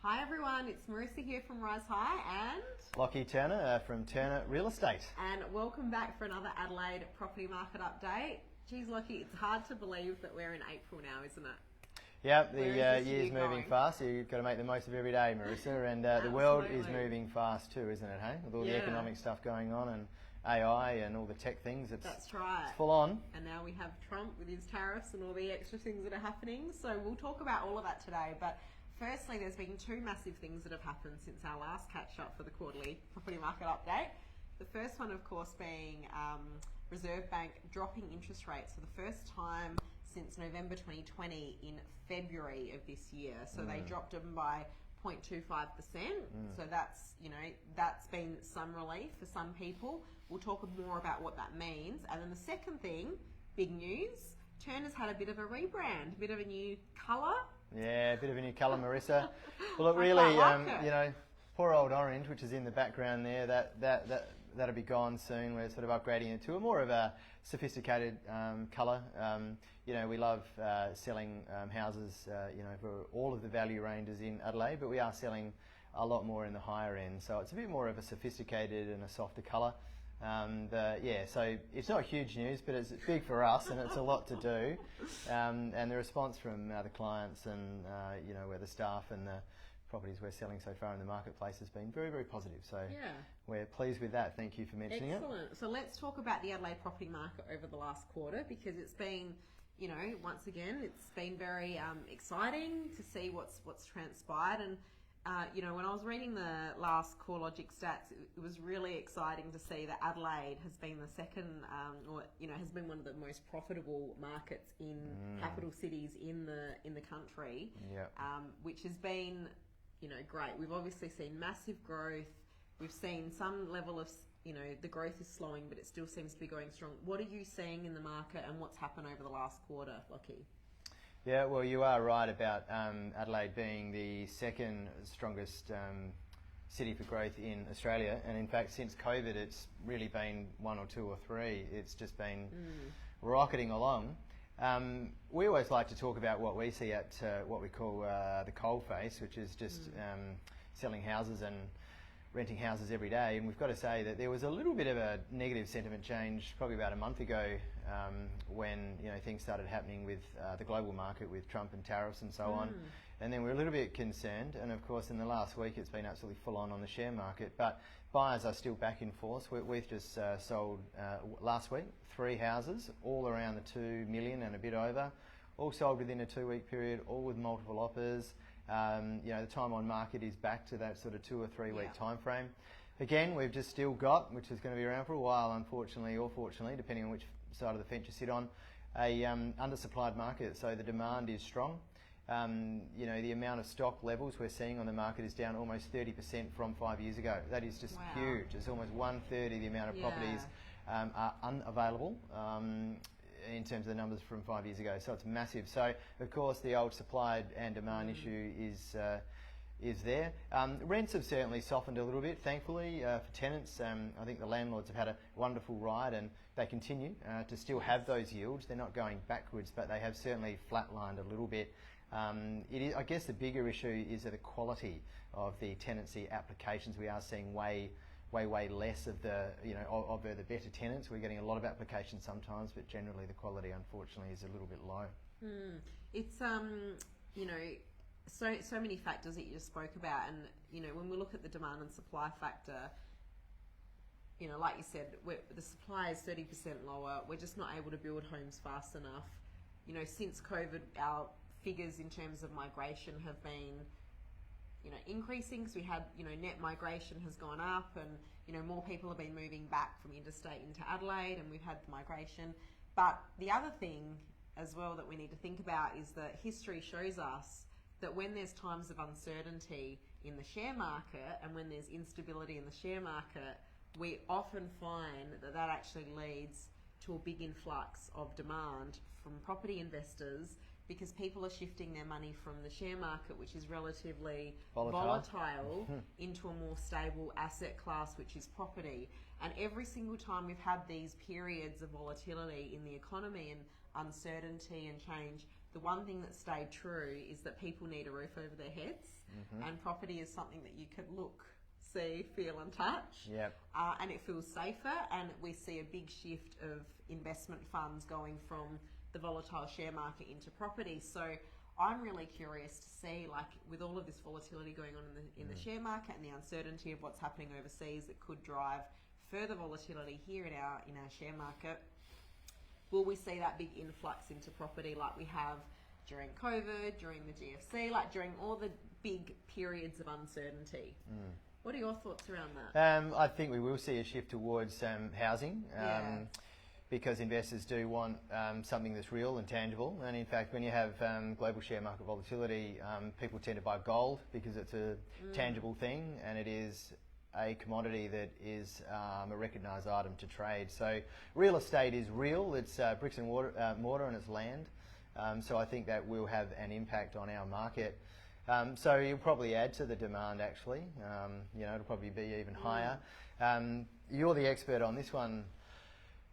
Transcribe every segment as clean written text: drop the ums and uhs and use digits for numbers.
Hi everyone, it's Marissa here from Rise High and Lockie Turner from Turner Real Estate. And welcome back for another Adelaide property market update. Geez Lockie, it's hard to believe that we're in April now, isn't it? Yep, the year's moving fast, so you've got to make the most of every day, Marissa, and the world is moving fast too, isn't it, hey? With all the economic stuff going on and AI and all the tech things, That's right. It's full on. And now we have Trump with his tariffs and all the extra things that are happening, so we'll talk about all of that today. But firstly, there's been two massive things that have happened since our last catch-up for the quarterly property market update. The first one, of course, being Reserve Bank dropping interest rates for the first time since November 2020 in February of this year. So they dropped them by 0.25%. So that's, that's been some relief for some people. We'll talk more about what that means. And then the second thing, big news, Turner's had a bit of a rebrand, a bit of a new colour. Yeah, a bit of a new colour, Marissa. Well, look, really, poor old orange, which is in the background there, that'll be gone soon. We're sort of upgrading it to a more of a sophisticated colour. We love selling houses, for all of the value ranges in Adelaide, but we are selling a lot more in the higher end. So it's a bit more of a sophisticated and a softer colour. So it's not huge news, but it's big for us and it's a lot to do. And the response from the clients and, where the staff and the properties we're selling so far in the marketplace has been very, very positive. So we're pleased with that. Thank you for mentioning Excellent. So let's talk about the Adelaide property market over the last quarter, because it's been, once again, it's been very exciting to see what's transpired. And when I was reading the last CoreLogic stats, it was really exciting to see that Adelaide has been the second, has been one of the most profitable markets in capital cities in the country, which has been, great. We've obviously seen massive growth. We've seen some level of, the growth is slowing, but it still seems to be going strong. What are you seeing in the market and what's happened over the last quarter, Lockie? Yeah, well, you are right about Adelaide being the second strongest city for growth in Australia. And in fact, since COVID, it's really been one or two or three. It's just been rocketing along. We always like to talk about what we see at what we call the coalface, which is just selling houses and renting houses every day. And we've got to say that there was a little bit of a negative sentiment change probably about a month ago when things started happening with the global market with Trump and tariffs and so on. And then we're a little bit concerned. And of course, in the last week, it's been absolutely full on the share market. But buyers are still back in force. We've just sold last week 3 houses, all around the 2 million and a bit over, all sold within a 2-week period, all with multiple offers. The time on market is back to that sort of 2 or 3 week time frame. Again, we've just still got, which is going to be around for a while, unfortunately or fortunately, depending on which side of the fence you sit on, a undersupplied market. So the demand is strong. The amount of stock levels we're seeing on the market is down almost 30% from 5 years ago. That is just huge. It's almost 1/3 of the amount of properties are unavailable. In terms of the numbers from 5 years ago, so it's massive. So of course the old supply and demand issue is there. Rents have certainly softened a little bit, thankfully, for tenants. I think the landlords have had a wonderful ride and they continue to still have those yields. They're not going backwards, but they have certainly flatlined a little bit. I guess the bigger issue is the quality of the tenancy applications. We are seeing way less of the better tenants. We're getting a lot of applications sometimes, but generally the quality, unfortunately, is a little bit low. It's so many factors that you just spoke about, and when we look at the demand and supply factor, like you said, the supply is 30% lower. We're just not able to build homes fast enough. Since COVID, our figures in terms of migration have been increasing. So we had, net migration has gone up and, more people have been moving back from interstate into Adelaide, and we've had the migration. But the other thing as well that we need to think about is that history shows us that when there's times of uncertainty in the share market and when there's instability in the share market, we often find that actually leads to a big influx of demand from property investors, because people are shifting their money from the share market, which is relatively volatile into a more stable asset class, which is property. And every single time we've had these periods of volatility in the economy and uncertainty and change, the one thing that stayed true is that people need a roof over their heads, and property is something that you can look, see, feel and touch. Yep. And it feels safer, and we see a big shift of investment funds going from the volatile share market into property. So I'm really curious to see, like, with all of this volatility going on in the share market and the uncertainty of what's happening overseas that could drive further volatility here in our share market, will we see that big influx into property like we have during COVID, during the GFC, like during all the big periods of uncertainty? What are your thoughts around that? I think we will see a shift towards housing. Because investors do want something that's real and tangible. And in fact, when you have global share market volatility, people tend to buy gold because it's a tangible thing, and it is a commodity that is a recognised item to trade. So real estate is real. It's bricks and mortar and it's land. So I think that will have an impact on our market. So you'll probably add to the demand, actually. It'll probably be even higher. You're the expert on this one,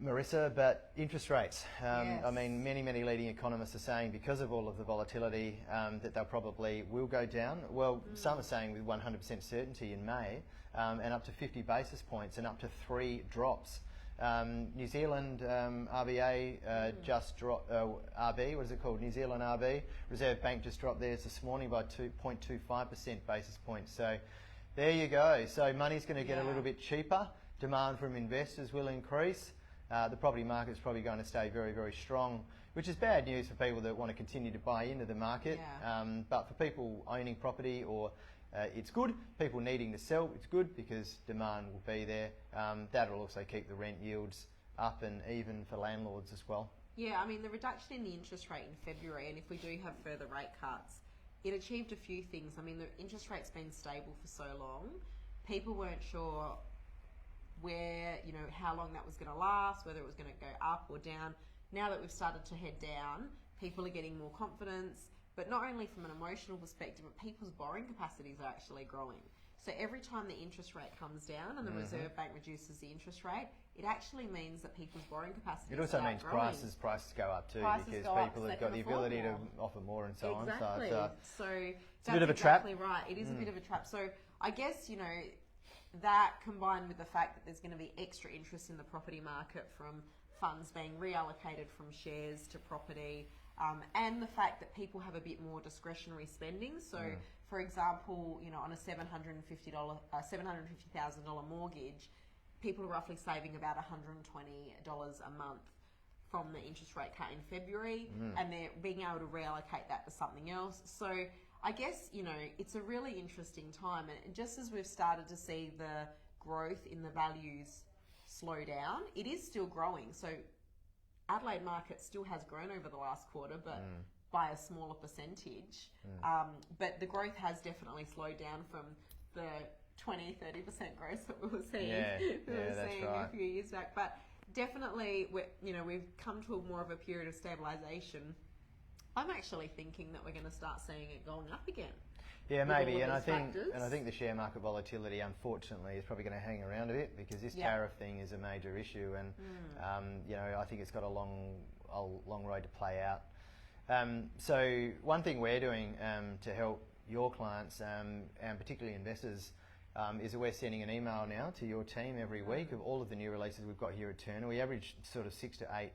Marissa, but interest rates. Yes. I mean, many leading economists are saying because of all of the volatility that they probably will go down. Well, some are saying with 100% certainty in May, and up to 50 basis points and up to 3 drops. New Zealand RBA just dropped, RB, what is it called? New Zealand RB. Reserve Bank just dropped theirs this morning by 2.25% basis points. So there you go. So money's going to get a little bit cheaper. Demand from investors will increase. The property market's probably going to stay very strong, which is bad news for people that want to continue to buy into the market. But for people owning property, or it's good. People needing to sell, it's good because demand will be there. That'll also keep the rent yields up and even for landlords as well. Yeah, I mean, the reduction in the interest rate in February, and if we do have further rate cuts, it achieved a few things. I mean, the interest rate's been stable for so long. People weren't sure where, how long that was going to last, whether it was going to go up or down. Now that we've started to head down, people are getting more confidence, but not only from an emotional perspective, but people's borrowing capacities are actually growing. So every time the interest rate comes down and the Reserve Bank reduces the interest rate, it actually means that people's borrowing capacities It also start means growing. prices go up too, Prices because go up people so have they got the can afford ability to more. offer more and so Exactly. on. So it's a bit of a trap. Exactly right. It is a bit of a trap. So I guess, that combined with the fact that there's going to be extra interest in the property market from funds being reallocated from shares to property, and the fact that people have a bit more discretionary spending. So, for example, on a $750,000 mortgage, people are roughly saving about $120 a month from the interest rate cut in February, and they're being able to reallocate that to something else. So I guess, it's a really interesting time, and just as we've started to see the growth in the values slow down, it is still growing. So Adelaide market still has grown over the last quarter, but by a smaller percentage. But the growth has definitely slowed down from the 20-30% growth that we were seeing, a few years back. But definitely, we've come to more of a period of stabilisation. I'm actually thinking that we're going to start seeing it going up again. Yeah, maybe, and I think the share market volatility, unfortunately, is probably going to hang around a bit because this tariff thing is a major issue, and I think it's got a long road to play out. So one thing we're doing to help your clients and particularly investors is that we're sending an email now to your team every week of all of the new releases we've got here at Turner. We average sort of 6 to 8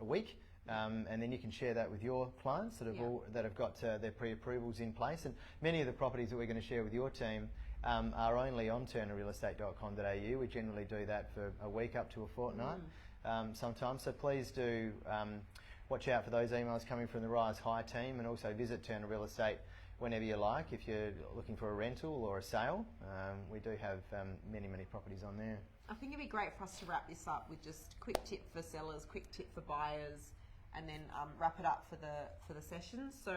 a week. And then you can share that with your clients that have got their pre-approvals in place. And many of the properties that we're going to share with your team are only on turnerrealestate.com.au. We generally do that for a week up to a fortnight sometimes. So please do watch out for those emails coming from the Rise High team, and also visit Turner Real Estate whenever you like if you're looking for a rental or a sale. We do have many properties on there. I think it'd be great for us to wrap this up with just a quick tip for sellers, quick tip for buyers, and then wrap it up for the session. So,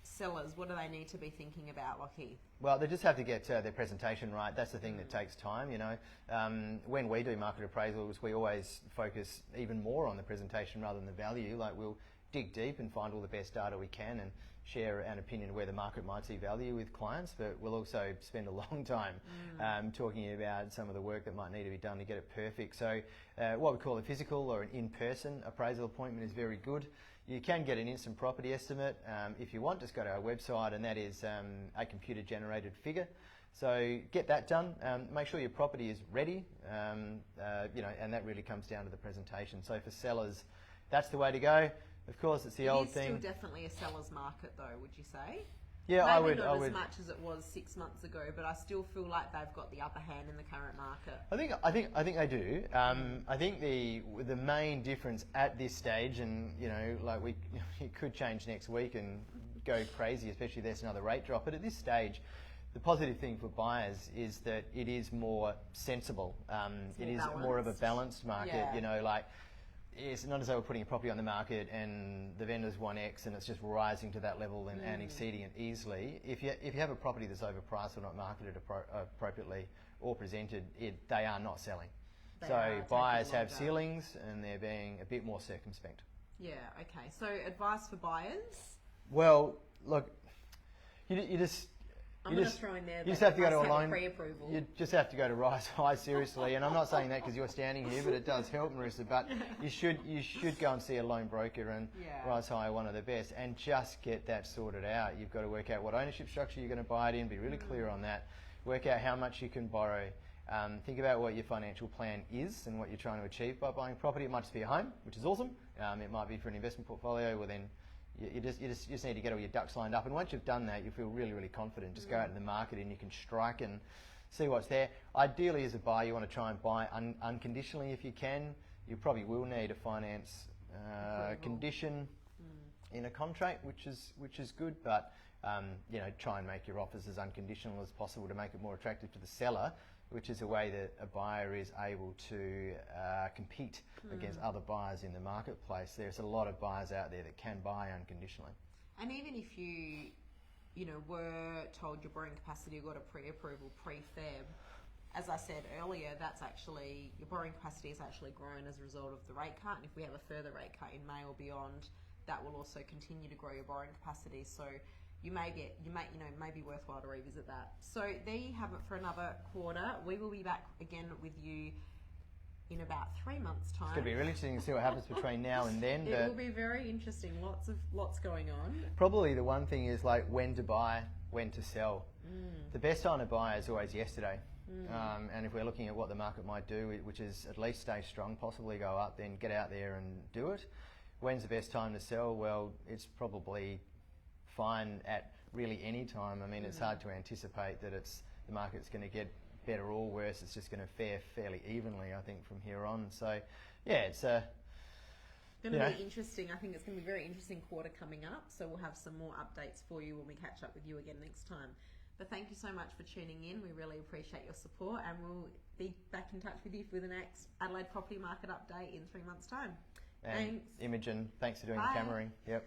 sellers, what do they need to be thinking about, Lockie? Well, they just have to get their presentation right. That's the thing that takes time, When we do market appraisals, we always focus even more on the presentation rather than the value. Like, we'll dig deep and find all the best data we can and share an opinion where the market might see value with clients, but we'll also spend a long time talking about some of the work that might need to be done to get it perfect. So what we call a physical or an in-person appraisal appointment is very good. You can get an instant property estimate if you want. Just go to our website, and that is a computer-generated figure. So get that done. Make sure your property is ready, and that really comes down to the presentation. So for sellers, that's the way to go. Of course, it's the old thing. It is still definitely a seller's market, though. Would you say? Yeah, Maybe I would. Not as much as it was 6 months ago, but I still feel like they've got the upper hand in the current market. I think they do. I think the main difference at this stage, and it could change next week and go crazy, especially if there's another rate drop. But at this stage, the positive thing for buyers is that it is more sensible. It is more of a balanced market. Yeah. It's not as though we're putting a property on the market and the vendor's 1x and it's just rising to that level and exceeding it easily. If you have a property that's overpriced or not marketed appropriately or presented, they are not selling. So buyers have ceilings and they're being a bit more circumspect. Yeah, okay. So advice for buyers? Well, look, you just have to go to a loan. Pre-approval. You just have to go to Rise High, seriously. And I'm not saying that because you're standing here, but it does help, Marissa. But you should go and see a loan broker, and Rise High are one of the best. And just get that sorted out. You've got to work out what ownership structure you're going to buy it in. Be really clear on that. Work out how much you can borrow. Think about what your financial plan is and what you're trying to achieve by buying property. It might just be a home, which is awesome. It might be for an investment portfolio. Well, then. You just need to get all your ducks lined up, and once you've done that, you feel really, really confident. Just go out in the market and you can strike and see what's there. Ideally, as a buyer, you want to try and buy unconditionally if you can. You probably will need a finance condition in a contract, which is good, but try and make your offers as unconditional as possible to make it more attractive to the seller, which is a way that a buyer is able to compete against other buyers in the marketplace. There's a lot of buyers out there that can buy unconditionally. And even if you were told your borrowing capacity got a pre-approval, pre-Feb, as I said earlier, that's actually, your borrowing capacity has actually grown as a result of the rate cut. And if we have a further rate cut in May or beyond, that will also continue to grow your borrowing capacity. So you may be worthwhile to revisit that. So there you have it for another quarter. We will be back again with you in about 3 months' time. It's going to be really interesting to see what happens between now and then. It will be very interesting. Lots going on. Probably the one thing is like when to buy, when to sell. The best time to buy is always yesterday. And if we're looking at what the market might do, which is at least stay strong, possibly go up, then get out there and do it. When's the best time to sell? Well, it's probably fine at really any time. I mean, it's hard to anticipate that the market's going to get better or worse. It's just going to fare fairly evenly, I think, from here on. So, yeah, it's going to be interesting. I think it's going to be a very interesting quarter coming up. So we'll have some more updates for you when we catch up with you again next time. But thank you so much for tuning in. We really appreciate your support, and we'll be back in touch with you for the next Adelaide property market update in 3 months' time. And thanks. Imogen, thanks for doing Bye. the cameraing. Yep.